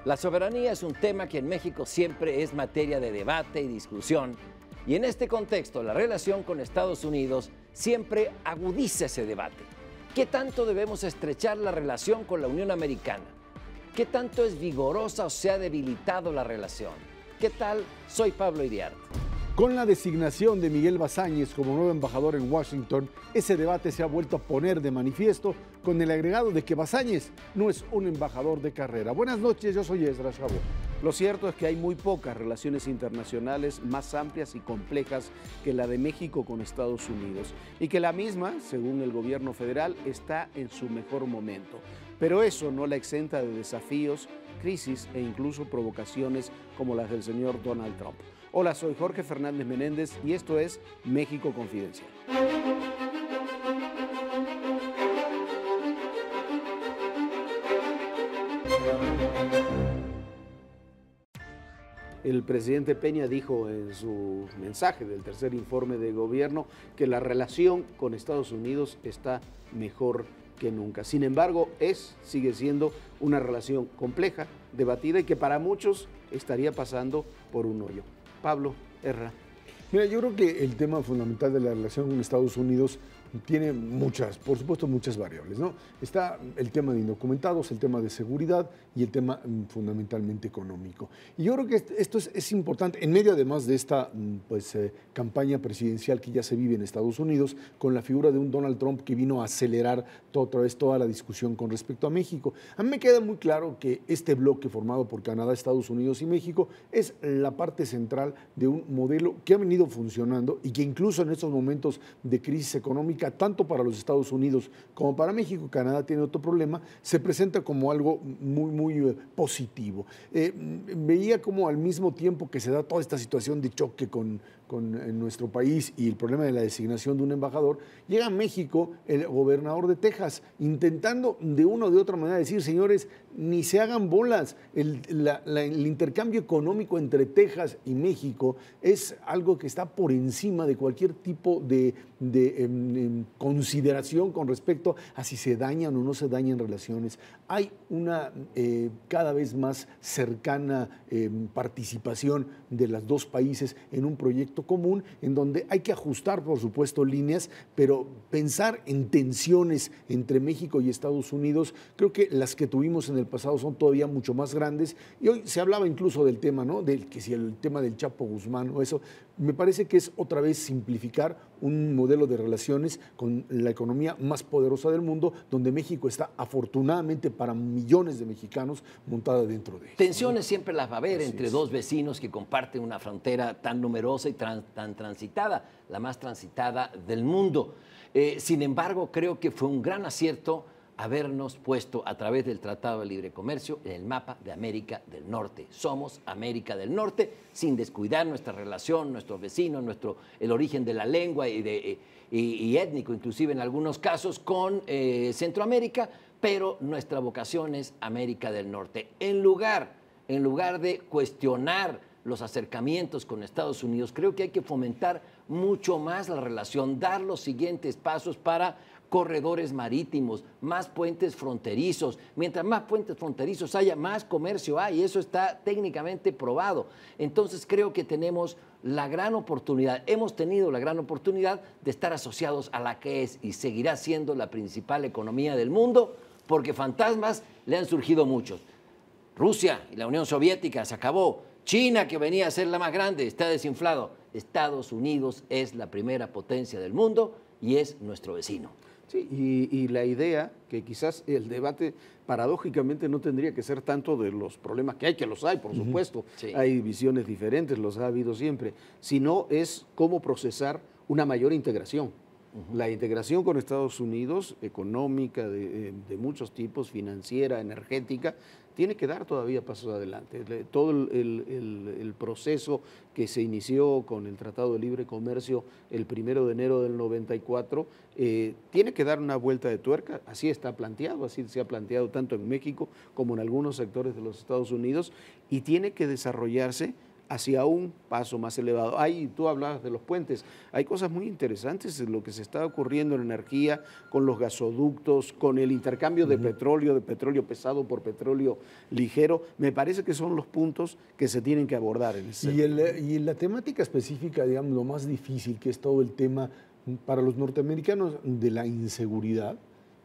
La soberanía es un tema que en México siempre es materia de debate y discusión, y en este contexto la relación con Estados Unidos siempre agudiza ese debate. ¿Qué tanto debemos estrechar la relación con la Unión Americana? ¿Qué tanto es vigorosa o se ha debilitado la relación? ¿Qué tal? Soy Pablo Iriarte. Con la designación de Miguel Bazáñez como nuevo embajador en Washington, ese debate se ha vuelto a poner de manifiesto con el agregado de que Bazáñez no es un embajador de carrera. Buenas noches, yo soy Esdras Chabot. Lo cierto es que hay muy pocas relaciones internacionales más amplias y complejas que la de México con Estados Unidos y que la misma, según el gobierno federal, está en su mejor momento. Pero eso no la exenta de desafíos, crisis e incluso provocaciones como las del señor Donald Trump. Hola, soy Jorge Fernández Menéndez y esto es México Confidencial. El presidente Peña dijo en su mensaje del tercer informe de gobierno que la relación con Estados Unidos está mejor que nunca. Sin embargo, sigue siendo una relación compleja, debatida y que para muchos estaría pasando por un hoyo. Pablo Herrera. Mira, yo creo que el tema fundamental de la relación con Estados Unidos tiene por supuesto, muchas variables, ¿no? Está el tema de indocumentados, el tema de seguridad y el tema fundamentalmente económico. Y yo creo que esto es importante, en medio además de esta campaña presidencial que ya se vive en Estados Unidos, con la figura de un Donald Trump que vino a acelerar otra vez toda la discusión con respecto a México. A mí me queda muy claro que este bloque formado por Canadá, Estados Unidos y México es la parte central de un modelo que ha venido funcionando y que incluso en estos momentos de crisis económica, tanto para los Estados Unidos como para México, Canadá tiene otro problema, se presenta como algo muy positivo. Veía como al mismo tiempo que se da toda esta situación de choque en nuestro país y el problema de la designación de un embajador, llega a México el gobernador de Texas intentando de una o de otra manera decir, señores, ni se hagan bolas, el intercambio económico entre Texas y México es algo que está por encima de cualquier tipo de consideración con respecto a si se dañan o no se dañan relaciones. Hay una cada vez más cercana participación de los dos países en un proyecto común en donde hay que ajustar, por supuesto, líneas, pero pensar en tensiones entre México y Estados Unidos, creo que las que tuvimos en el pasado son todavía mucho más grandes y hoy se hablaba incluso del tema, ¿no? Que si el tema del Chapo Guzmán o eso, me parece que es otra vez simplificar un modelo de relaciones con la economía más poderosa del mundo, donde México está afortunadamente para millones de mexicanos montada dentro de él. Tensiones siempre las va a haber entre dos vecinos que comparten una frontera tan numerosa y tan transitada, la más transitada del mundo. Sin embargo, creo que fue un gran acierto habernos puesto a través del Tratado de Libre Comercio en el mapa de América del Norte. Somos América del Norte, sin descuidar nuestra relación, nuestros vecinos, el origen de la lengua y étnico, inclusive en algunos casos, con Centroamérica, pero nuestra vocación es América del Norte. En lugar de cuestionar los acercamientos con Estados Unidos, creo que hay que fomentar mucho más la relación, dar los siguientes pasos para corredores marítimos, más puentes fronterizos. Mientras más puentes fronterizos haya, más comercio hay. Eso está técnicamente probado. Entonces creo que tenemos la gran oportunidad, hemos tenido la gran oportunidad de estar asociados a la que es y seguirá siendo la principal economía del mundo, porque fantasmas le han surgido muchos. Rusia y la Unión Soviética se acabó. China, que venía a ser la más grande, está desinflado. Estados Unidos es la primera potencia del mundo y es nuestro vecino. Sí, y la idea que quizás el debate paradójicamente no tendría que ser tanto de los problemas que los hay, por supuesto, sí. Hay visiones diferentes, los ha habido siempre, sino es cómo procesar una mayor integración. La integración con Estados Unidos, económica, de muchos tipos, financiera, energética, tiene que dar todavía pasos adelante. Todo el proceso que se inició con el Tratado de Libre Comercio el 1 de enero del 94, tiene que dar una vuelta de tuerca, así está planteado, así se ha planteado tanto en México como en algunos sectores de los Estados Unidos, y tiene que desarrollarse hacia un paso más elevado. Tú hablabas de los puentes, hay cosas muy interesantes en lo que se está ocurriendo en energía, con los gasoductos, con el intercambio de petróleo pesado por petróleo ligero. Me parece que son los puntos que se tienen que abordar en ese y la temática específica, digamos, lo más difícil, que es todo el tema para los norteamericanos de la inseguridad,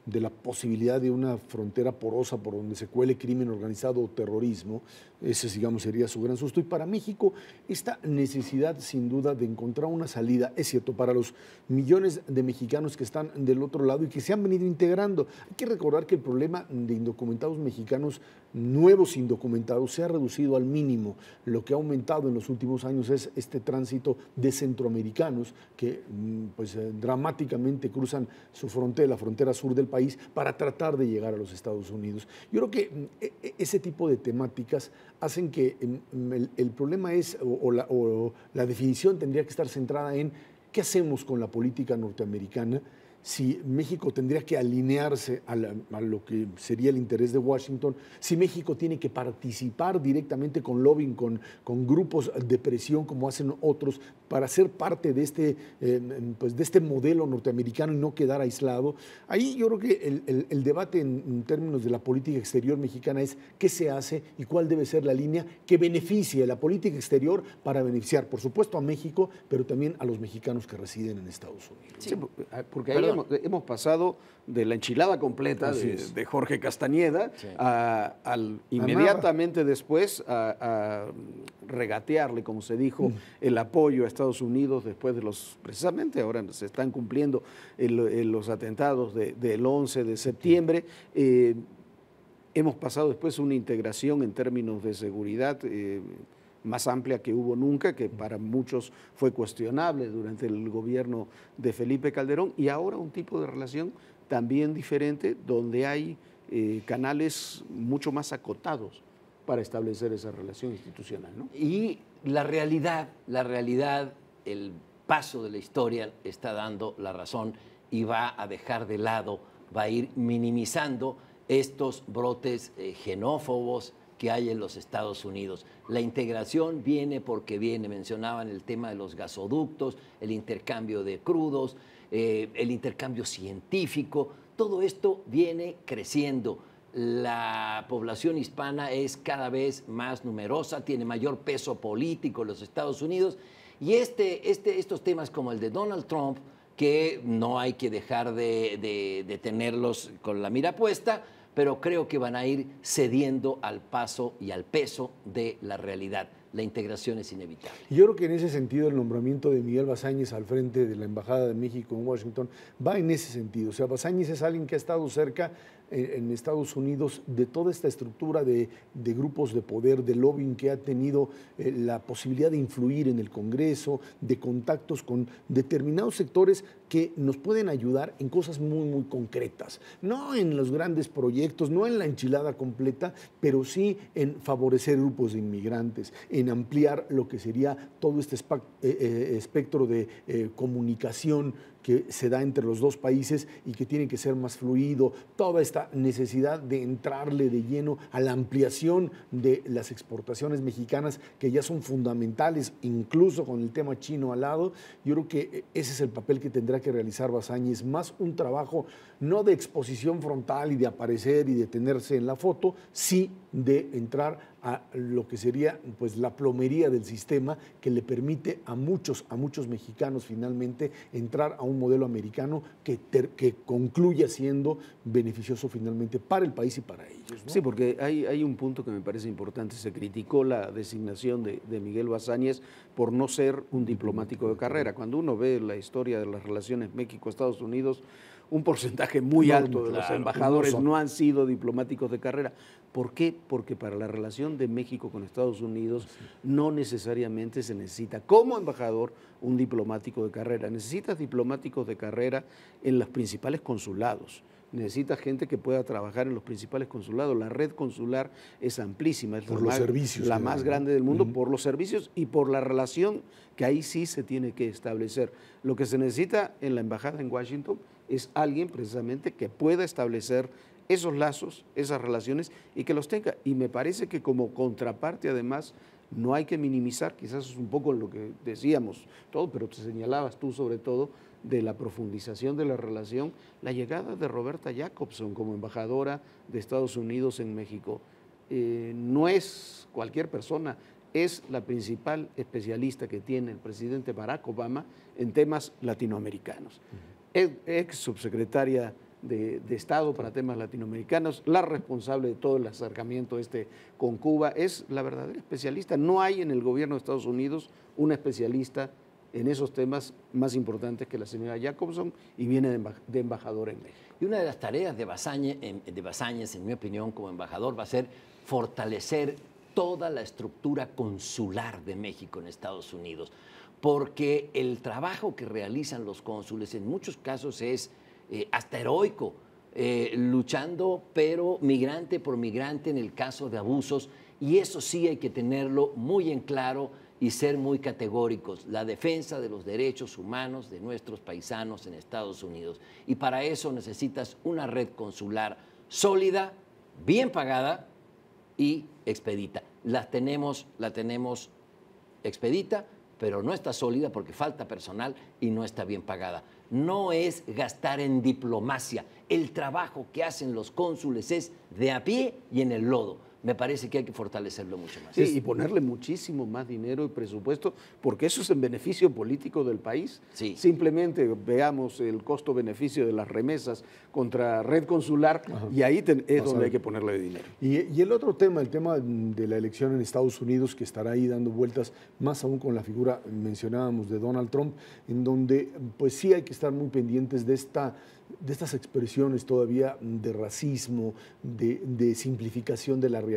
de la posibilidad de una frontera porosa por donde se cuele crimen organizado o terrorismo. Ese, digamos, sería su gran susto. Y para México, esta necesidad, sin duda, de encontrar una salida, es cierto, para los millones de mexicanos que están del otro lado y que se han venido integrando. Hay que recordar que el problema de indocumentados mexicanos, nuevos indocumentados, se ha reducido al mínimo. Lo que ha aumentado en los últimos años es este tránsito de centroamericanos que pues, dramáticamente cruzan su frontera, la frontera sur del país, para tratar de llegar a los Estados Unidos. Yo creo que ese tipo de temáticas hacen que el problema es, o la definición tendría que estar centrada en qué hacemos con la política norteamericana, si México tendría que alinearse a lo que sería el interés de Washington, si México tiene que participar directamente con lobbying, con grupos de presión como hacen otros, para ser parte de este modelo norteamericano y no quedar aislado. Ahí yo creo que el debate en términos de la política exterior mexicana es qué se hace y cuál debe ser la línea que beneficie la política exterior para beneficiar, por supuesto, a México, pero también a los mexicanos que residen en Estados Unidos. Sí, porque ahí hemos pasado de la enchilada completa de Jorge Castañeda inmediatamente después a regatearle, como se dijo, el apoyo a Estados Unidos después de precisamente ahora se están cumpliendo los atentados del 11 de septiembre. Hemos pasado después una integración en términos de seguridad más amplia que hubo nunca, que para muchos fue cuestionable durante el gobierno de Felipe Calderón, y ahora un tipo de relación también diferente, donde hay canales mucho más acotados para establecer esa relación institucional, ¿no? Y la realidad, el paso de la historia está dando la razón y va a dejar de lado, va a ir minimizando estos brotes xenófobos que hay en los Estados Unidos. La integración viene porque viene, mencionaban el tema de los gasoductos, el intercambio de crudos, el intercambio científico, todo esto viene creciendo. La población hispana es cada vez más numerosa, tiene mayor peso político en los Estados Unidos, y estos temas como el de Donald Trump, que no hay que dejar de tenerlos con la mira puesta, pero creo que van a ir cediendo al paso y al peso de la realidad. La integración es inevitable. Yo creo que en ese sentido el nombramiento de Miguel Bazáñez al frente de la Embajada de México en Washington va en ese sentido. O sea, Bazáñez es alguien que ha estado cerca en Estados Unidos de toda esta estructura de grupos de poder, de lobbying que ha tenido la posibilidad de influir en el Congreso, de contactos con determinados sectores que nos pueden ayudar en cosas muy, muy concretas. No en los grandes proyectos, no en la enchilada completa, pero sí en favorecer grupos de inmigrantes, en ampliar lo que sería todo este espectro de comunicación que se da entre los dos países y que tiene que ser más fluido, toda esta necesidad de entrarle de lleno a la ampliación de las exportaciones mexicanas que ya son fundamentales, incluso con el tema chino al lado. Yo creo que ese es el papel que tendrá que realizar Bazáñez, más un trabajo no de exposición frontal y de aparecer y de tenerse en la foto, sí de entrar a lo que sería pues la plomería del sistema que le permite a muchos mexicanos finalmente entrar a un modelo americano que concluya siendo beneficioso finalmente para el país y para ellos, ¿no? Sí, porque hay un punto que me parece importante. Se criticó la designación de Miguel Bazáñez por no ser un diplomático de carrera. Cuando uno ve la historia de las relaciones México-Estados Unidos, un porcentaje muy alto de los embajadores no han sido diplomáticos de carrera. ¿Por qué? Porque para la relación de México con Estados Unidos no necesariamente se necesita como embajador un diplomático de carrera. Necesitas diplomáticos de carrera en los principales consulados. Necesitas gente que pueda trabajar en los principales consulados. La red consular es amplísima, es la más grande del mundo por los servicios y por la relación que ahí sí se tiene que establecer. Lo que se necesita en la embajada en Washington es alguien precisamente que pueda establecer esos lazos, esas relaciones y que los tenga. Y me parece que como contraparte además No hay que minimizar, quizás es un poco lo que decíamos todo, pero te señalabas tú sobre todo de la profundización de la relación, la llegada de Roberta Jacobson como embajadora de Estados Unidos en México. No es cualquier persona, es la principal especialista que tiene el presidente Barack Obama en temas latinoamericanos. Ex subsecretaria de Estado para temas latinoamericanos, la responsable de todo el acercamiento con Cuba, es la verdadera especialista. No hay en el gobierno de Estados Unidos una especialista en esos temas más importantes que la señora Jacobson, y viene de embajadora en México. Y una de las tareas de Basáñez, en mi opinión, como embajador, va a ser fortalecer toda la estructura consular de México en Estados Unidos, porque el trabajo que realizan los cónsules en muchos casos es hasta heroico, luchando pero migrante por migrante en el caso de abusos, y eso sí hay que tenerlo muy en claro y ser muy categóricos, la defensa de los derechos humanos de nuestros paisanos en Estados Unidos. Y para eso necesitas una red consular sólida, bien pagada y expedita. La tenemos expedita, pero no está sólida porque falta personal y no está bien pagada. No es gastar en diplomacia. El trabajo que hacen los cónsules es de a pie y en el lodo. Me parece que hay que fortalecerlo mucho más. Sí, y ponerle muchísimo más dinero y presupuesto, porque eso es en beneficio político del país. Sí. Simplemente veamos el costo-beneficio de las remesas contra red consular. Ajá. Y ahí es donde hay que ponerle dinero. Y el otro tema, el tema de la elección en Estados Unidos, que estará ahí dando vueltas, más aún con la figura, mencionábamos, de Donald Trump, en donde pues sí hay que estar muy pendientes de estas expresiones todavía de racismo, de simplificación de la realidad,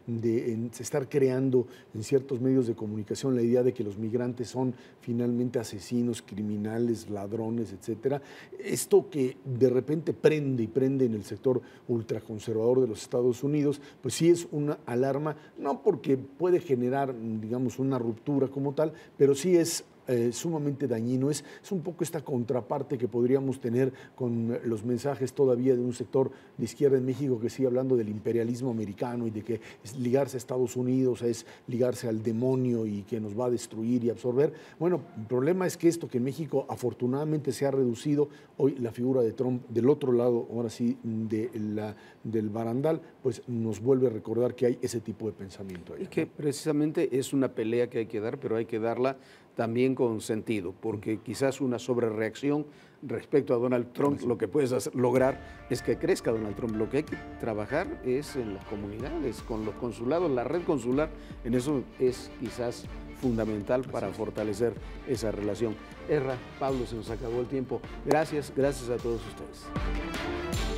de estar creando en ciertos medios de comunicación la idea de que los migrantes son finalmente asesinos, criminales, ladrones, etcétera. Esto que de repente prende en el sector ultraconservador de los Estados Unidos, pues sí es una alarma, no porque puede generar, digamos, una ruptura como tal, pero sí es sumamente dañino. Es un poco esta contraparte que podríamos tener con los mensajes todavía de un sector de izquierda en México que sigue hablando del imperialismo americano y de que ligarse a Estados Unidos es ligarse al demonio y que nos va a destruir y absorber. Bueno, el problema es que esto que en México afortunadamente se ha reducido, hoy la figura de Trump del otro lado, ahora sí, del barandal, pues nos vuelve a recordar que hay ese tipo de pensamiento allá, y que precisamente es una pelea que hay que dar, pero hay que darla también con sentido, porque quizás una sobrereacción respecto a Donald Trump, lo que puedes lograr es que crezca Donald Trump. Lo que hay que trabajar es en las comunidades, con los consulados, la red consular, en eso es quizás fundamental para fortalecer esa relación. Erra, Pablo, se nos acabó el tiempo. Gracias a todos ustedes.